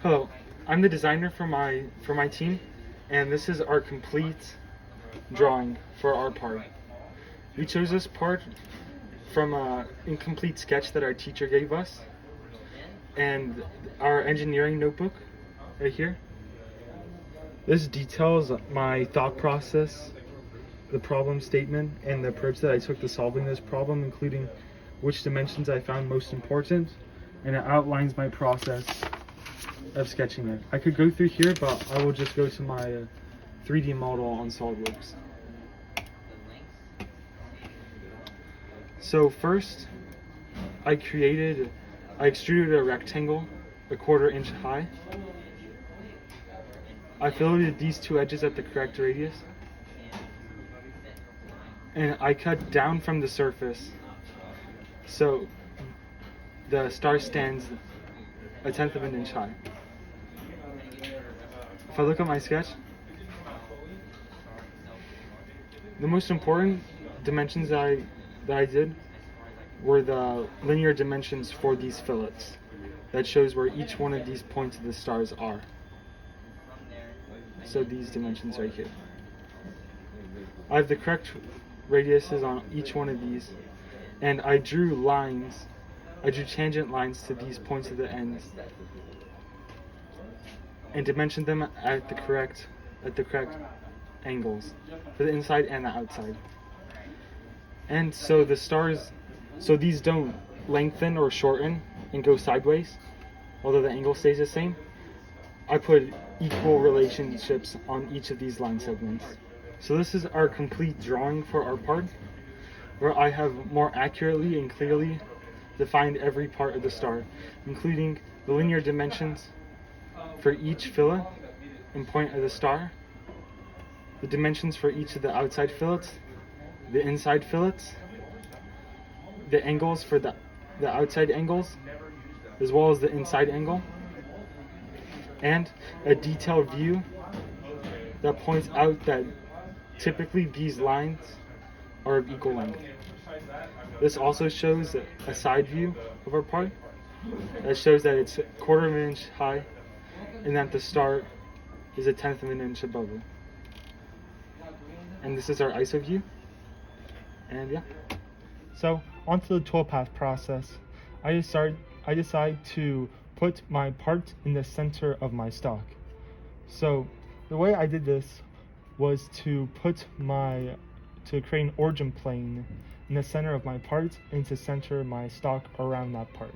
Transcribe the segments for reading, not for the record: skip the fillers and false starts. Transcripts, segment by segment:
Hello, I'm the designer for my team, and this is our complete drawing for our part. We chose this part from an incomplete sketch that our teacher gave us, and our engineering notebook right here. This details my thought process, the problem statement, and the approach that I took to solving this problem, including which dimensions I found most important, and it outlines my process of sketching it. I could go through here, but I will just go to my 3D model on SolidWorks. So first, I extruded a rectangle a 1/4 inch high. I filleted these two edges at the correct radius, and I cut down from the surface so the star stands 1/10 of an inch high. If I look at my sketch, the most important dimensions that I did were the linear dimensions for these fillets. That shows where each one of these points of the stars are. So these dimensions right here. I have the correct radiuses on each one of these, and I drew tangent lines to these points at the ends, and dimensioned them at the correct angles for the inside and the outside. And so these don't lengthen or shorten and go sideways, although the angle stays the same. I put equal relationships on each of these line segments. So this is our complete drawing for our part, where I have more accurately and clearly defined every part of the star, including the linear dimensions for each fillet and point of the star, the dimensions for each of the outside fillets, the inside fillets, the angles for the outside angles, as well as the inside angle, and a detailed view that points out that typically these lines are of equal length. This also shows a side view of our part that shows that it's 1/4 of an inch high and that the star is 1/10 of an inch above it. And this is our ISO view. And yeah. So onto the toolpath process. I decide to put my part in the center of my stock. So the way I did this was to create an origin plane in the center of my part and to center my stock around that part.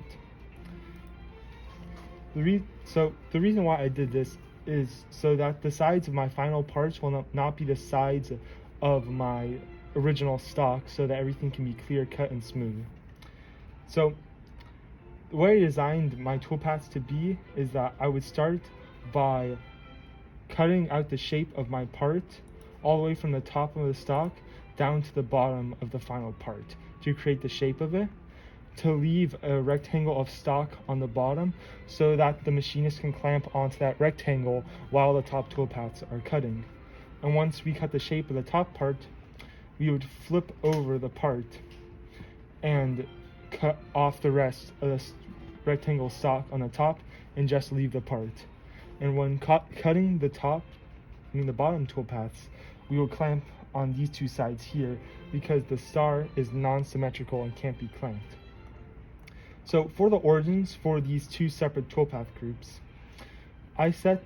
The reason why I did this is so that the sides of my final parts will not be the sides of my original stock, so that everything can be clear cut and smooth. So the way I designed my toolpaths to be is that I would start by cutting out the shape of my part all the way from the top of the stock down to the bottom of the final part to create the shape of it, to leave a rectangle of stock on the bottom so that the machinist can clamp onto that rectangle while the top toolpaths are cutting. And once we cut the shape of the top part, we would flip over the part and cut off the rest of the rectangle stock on the top and just leave the part. And when cutting the bottom toolpaths, we will clamp on these two sides here because the star is non-symmetrical and can't be clamped. So for the origins for these two separate toolpath groups, I set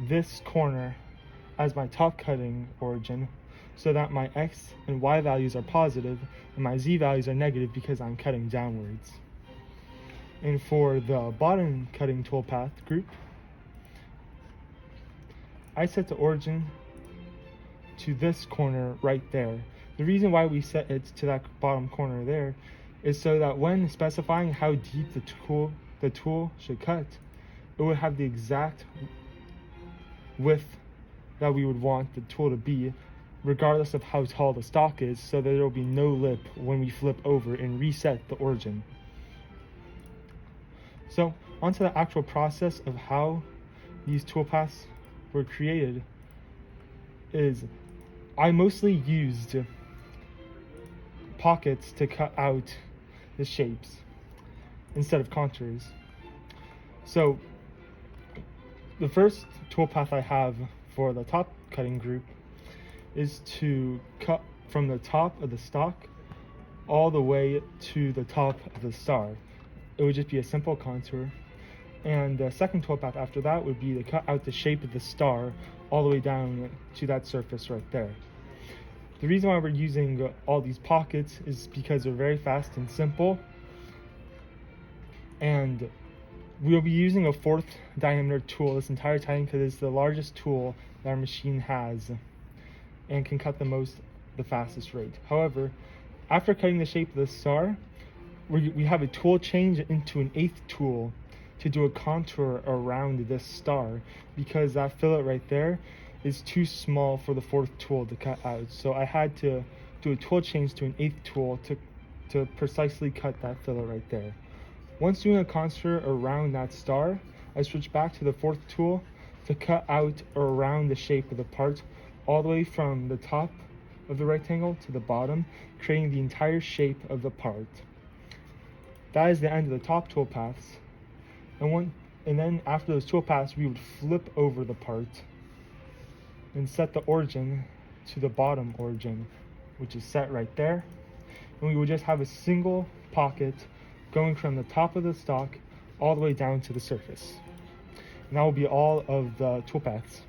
this corner as my top cutting origin so that my X and Y values are positive and my Z values are negative because I'm cutting downwards. And for the bottom cutting toolpath group, I set the origin to this corner right there. The reason why we set it to that bottom corner there is so that when specifying how deep the tool should cut, it would have the exact width that we would want the tool to be, regardless of how tall the stock is, so that there will be no lip when we flip over and reset the origin. So onto the actual process of how these toolpaths were created is I mostly used pockets to cut out the shapes instead of contours. So the first toolpath I have for the top cutting group is to cut from the top of the stock all the way to the top of the star. It would just be a simple contour. And the second toolpath after that would be to cut out the shape of the star all the way down to that surface right there. The reason why we're using all these pockets is because they're very fast and simple. And we'll be using a 4th diameter tool this entire time because it's the largest tool that our machine has and can cut the fastest rate. However, after cutting the shape of the star, we have a tool change into an 8th tool to do a contour around this star because that fillet right there is too small for the 4th tool to cut out. So I had to do a tool change to an 8th tool to precisely cut that fillet right there. Once doing a contour around that star, I switch back to the 4th tool to cut out around the shape of the part all the way from the top of the rectangle to the bottom, creating the entire shape of the part. That is the end of the top tool paths. And then after those tool paths, we would flip over the part and set the origin to the bottom origin, which is set right there. And we would just have a single pocket going from the top of the stock all the way down to the surface. And that will be all of the tool paths.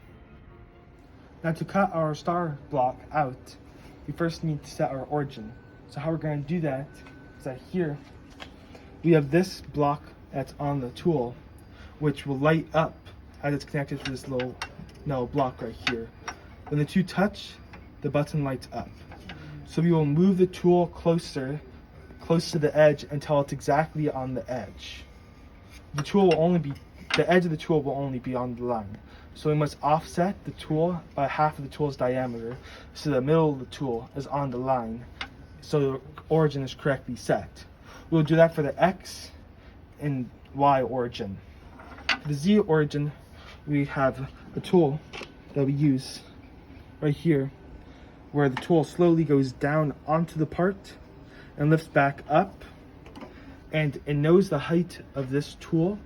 Now to cut our star block out, we first need to set our origin. So how we're going to do that is that here we have this block that's on the tool, which will light up as it's connected to this little block right here. When the two touch, the button lights up. So we will move the tool close to the edge until it's exactly on the edge. The edge of the tool will only be on the line. So we must offset the tool by half of the tool's diameter so the middle of the tool is on the line so the origin is correctly set. We'll do that for the X and Y origin. For the Z origin, we have a tool that we use right here where the tool slowly goes down onto the part and lifts back up, and it knows the height of this tool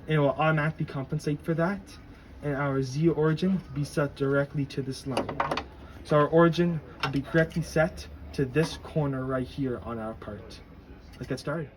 and it will automatically compensate for that, and our Z origin will be set directly to this line. So our origin will be correctly set to this corner right here on our part. Let's get started.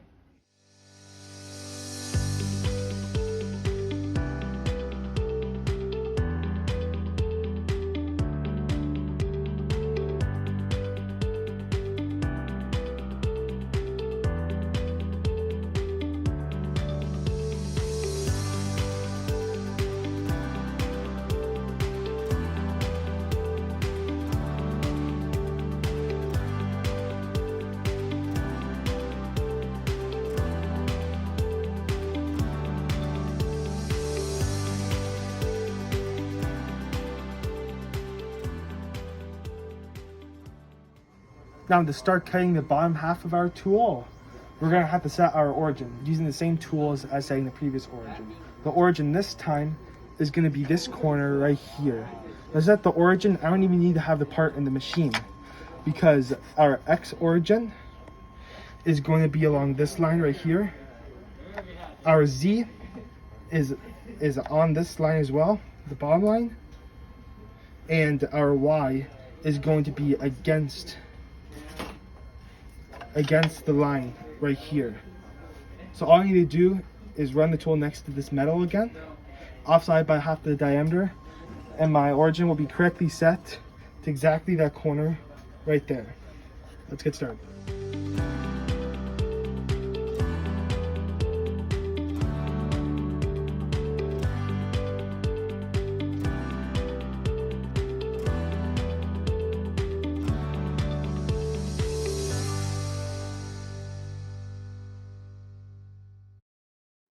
Now to start cutting the bottom half of our tool, we're going to have to set our origin using the same tools as setting the previous origin. The origin this time is going to be this corner right here. To set the origin, I don't even need to have the part in the machine because our X origin is going to be along this line right here. Our Z is on this line as well, the bottom line. And our Y is going to be against the line right here. So all I need to do is run the tool next to this metal again, offside by half the diameter, and my origin will be correctly set to exactly that corner right there. Let's get started.